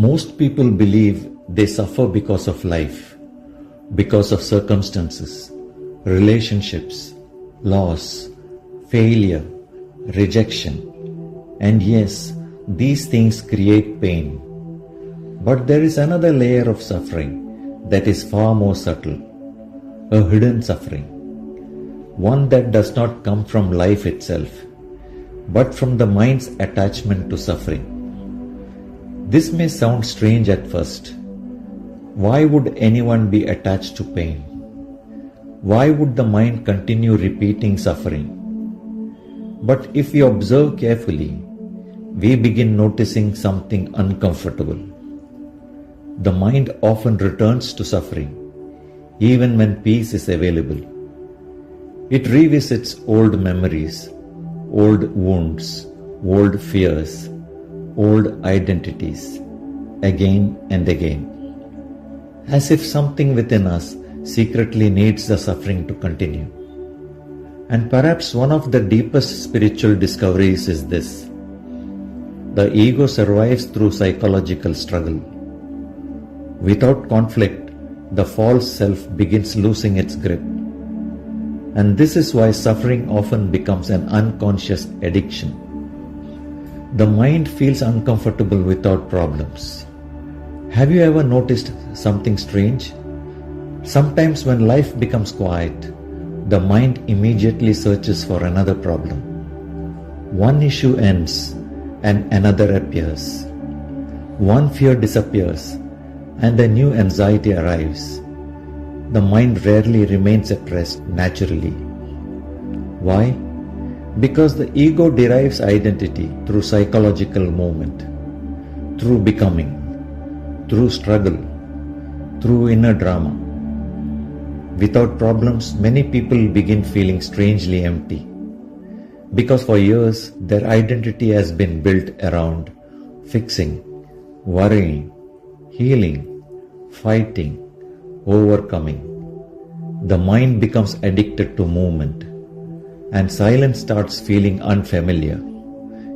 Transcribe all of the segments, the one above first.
Most people believe they suffer because of life, because of circumstances, relationships, loss, failure, rejection. And yes, these things create pain. But there is another layer of suffering that is far more subtle, a hidden suffering, one that does not come from life itself, but from the mind's attachment to suffering. This may sound strange at first. Why would anyone be attached to pain? Why would the mind continue repeating suffering? But if we observe carefully, we begin noticing something uncomfortable. The mind often returns to suffering, even when peace is available. It revisits old memories, old wounds, old fears, old identities, again and again, as if something within us secretly needs the suffering to continue. And perhaps one of the deepest spiritual discoveries is this: the ego survives through psychological struggle. Without conflict, the false self begins losing its grip. And this is why suffering often becomes an unconscious addiction. The mind feels uncomfortable without problems. Have you ever noticed something strange? Sometimes when life becomes quiet, the mind immediately searches for another problem. One issue ends and another appears. One fear disappears and a new anxiety arrives. The mind rarely remains at rest naturally. Why? Because the ego derives identity through psychological movement, through becoming, through struggle, through inner drama. Without problems, many people begin feeling strangely empty, because for years their identity has been built around fixing, worrying, healing, fighting, overcoming. The mind becomes addicted to movement, and silence starts feeling unfamiliar,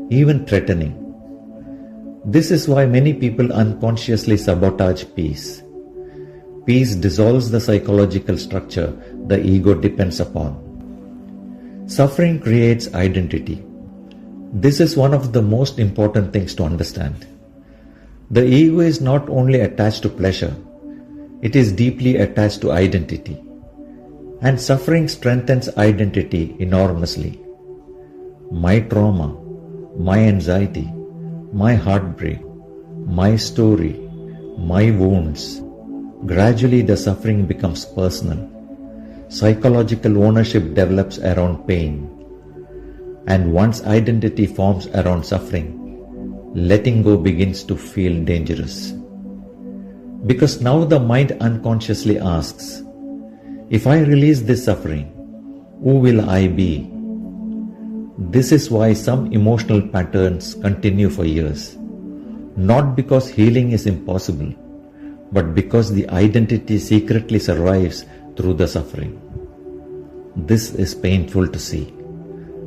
even threatening. This is why many people unconsciously sabotage peace. Peace dissolves the psychological structure the ego depends upon. Suffering creates identity. This is one of the most important things to understand. The ego is not only attached to pleasure, it is deeply attached to identity. And suffering strengthens identity enormously. My trauma, my anxiety, my heartbreak, my story, my wounds. Gradually the suffering becomes personal. Psychological ownership develops around pain. And once identity forms around suffering, letting go begins to feel dangerous. Because now the mind unconsciously asks, if I release this suffering, who will I be? This is why some emotional patterns continue for years. Not because healing is impossible, but because the identity secretly survives through the suffering. This is painful to see,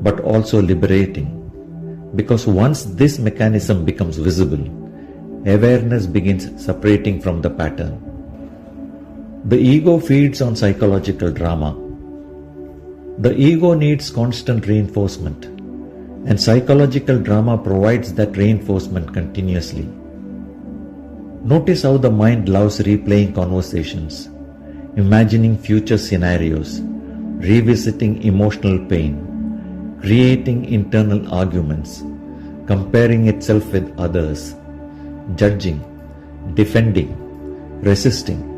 but also liberating, because once this mechanism becomes visible, awareness begins separating from the pattern. The ego feeds on psychological drama. The ego needs constant reinforcement, and psychological drama provides that reinforcement continuously. Notice how the mind loves replaying conversations, imagining future scenarios, revisiting emotional pain, creating internal arguments, comparing itself with others, judging, defending, resisting.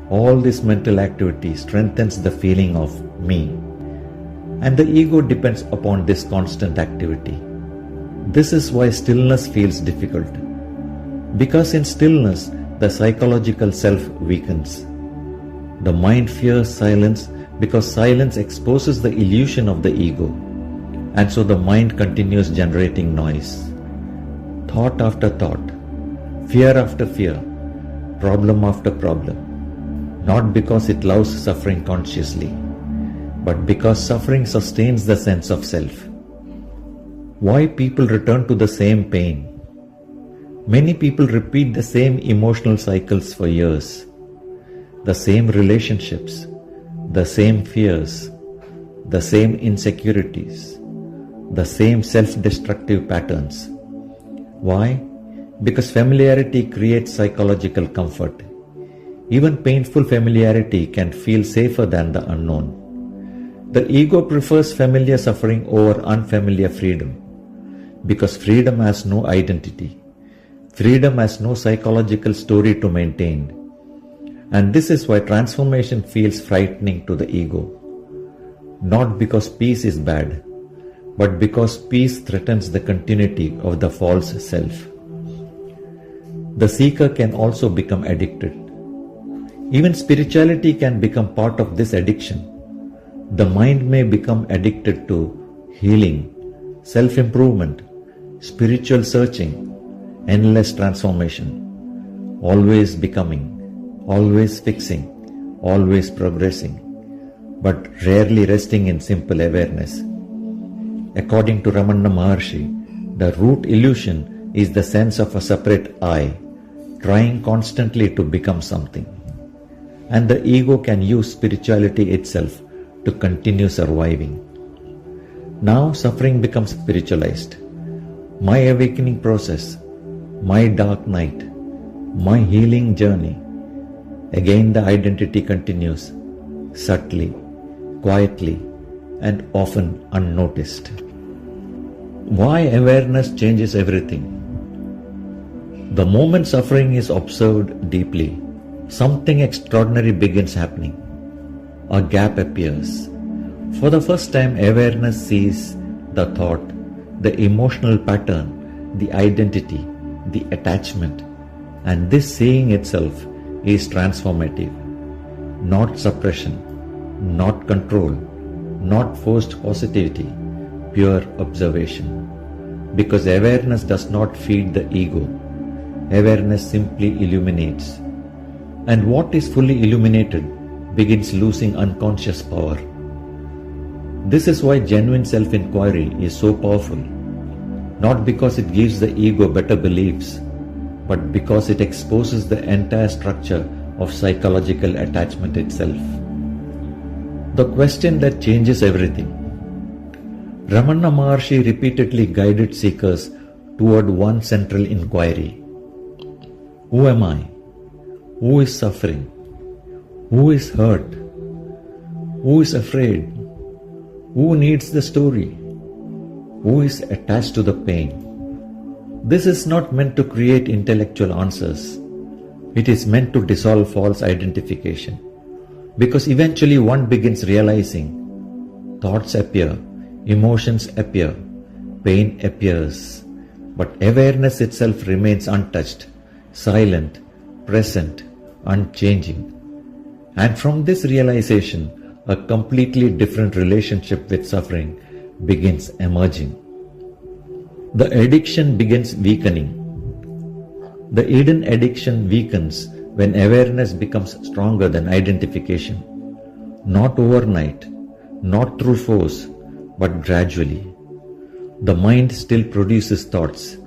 All this mental activity strengthens the feeling of me, and the ego depends upon this constant activity. This is why stillness feels difficult, because in stillness the psychological self weakens. The mind fears silence because silence exposes the illusion of the ego, and so the mind continues generating noise. Thought after thought, fear after fear, problem after problem. Not because it loves suffering consciously, but because suffering sustains the sense of self. Why people return to the same pain? Many people repeat the same emotional cycles for years, the same relationships, the same fears, the same insecurities, the same self-destructive patterns. Why? Because familiarity creates psychological comfort. Even painful familiarity can feel safer than the unknown. The ego prefers familiar suffering over unfamiliar freedom, because freedom has no identity. Freedom has no psychological story to maintain. And this is why transformation feels frightening to the ego. Not because peace is bad, but because peace threatens the continuity of the false self. The seeker can also become addicted. Even spirituality can become part of this addiction. The mind may become addicted to healing, self-improvement, spiritual searching, endless transformation, always becoming, always fixing, always progressing, but rarely resting in simple awareness. According to Ramana Maharshi, the root illusion is the sense of a separate I, trying constantly to become something. And the ego can use spirituality itself to continue surviving. Now suffering becomes spiritualized. My awakening process, my dark night, my healing journey. Again the identity continues, subtly, quietly, and often unnoticed. Why awareness changes everything? The moment suffering is observed deeply, something extraordinary begins happening. A gap appears. For the first time, awareness sees the thought, the emotional pattern, the identity, the attachment, and this seeing itself is transformative. Not suppression, not control, not forced positivity, pure observation. Because awareness does not feed the ego. Awareness simply illuminates. And what is fully illuminated begins losing unconscious power. This is why genuine self-inquiry is so powerful. Not because it gives the ego better beliefs, but because it exposes the entire structure of psychological attachment itself. The question that changes everything. Ramana Maharshi repeatedly guided seekers toward one central inquiry. Who am I? Who is suffering? Who is hurt? Who is afraid? Who needs the story? Who is attached to the pain? This is not meant to create intellectual answers. It is meant to dissolve false identification. Because eventually one begins realizing thoughts appear, emotions appear, pain appears, but awareness itself remains untouched, silent, present, unchanging. And from this realization, a completely different relationship with suffering begins emerging. The addiction begins weakening. The hidden addiction weakens when awareness becomes stronger than identification. Not overnight, not through force, but gradually. The mind still produces thoughts.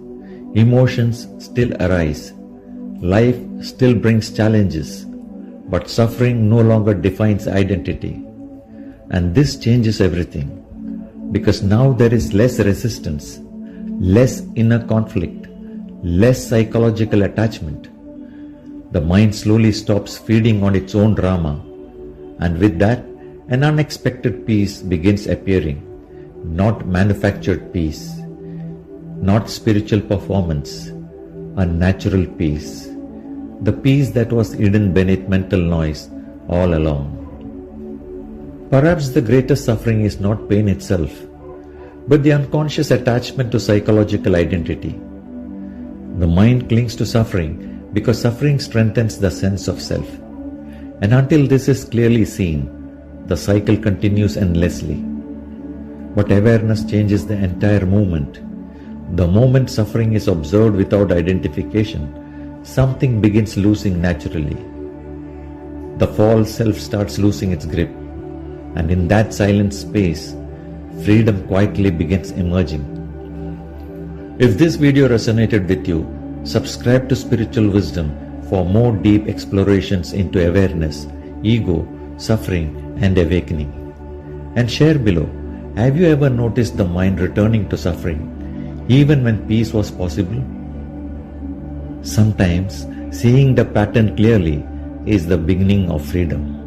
Emotions still arise. Life still brings challenges. But suffering no longer defines identity. And this changes everything. Because now there is less resistance, less inner conflict, less psychological attachment. The mind slowly stops feeding on its own drama, and with that, an unexpected peace begins appearing. Not manufactured peace, not spiritual performance, a natural peace. The peace that was hidden beneath mental noise all along. Perhaps the greatest suffering is not pain itself, but the unconscious attachment to psychological identity. The mind clings to suffering because suffering strengthens the sense of self. And until this is clearly seen, the cycle continues endlessly. But awareness changes the entire movement. The moment suffering is observed without identification, something begins losing naturally. The false self starts losing its grip, and in that silent space, freedom quietly begins emerging. If this video resonated with you, Subscribe to Spiritual Wisdom for more deep explorations into awareness, ego, suffering, and awakening. And share below, have you ever noticed the mind returning to suffering, even when peace was possible? Sometimes, seeing the pattern clearly is the beginning of freedom.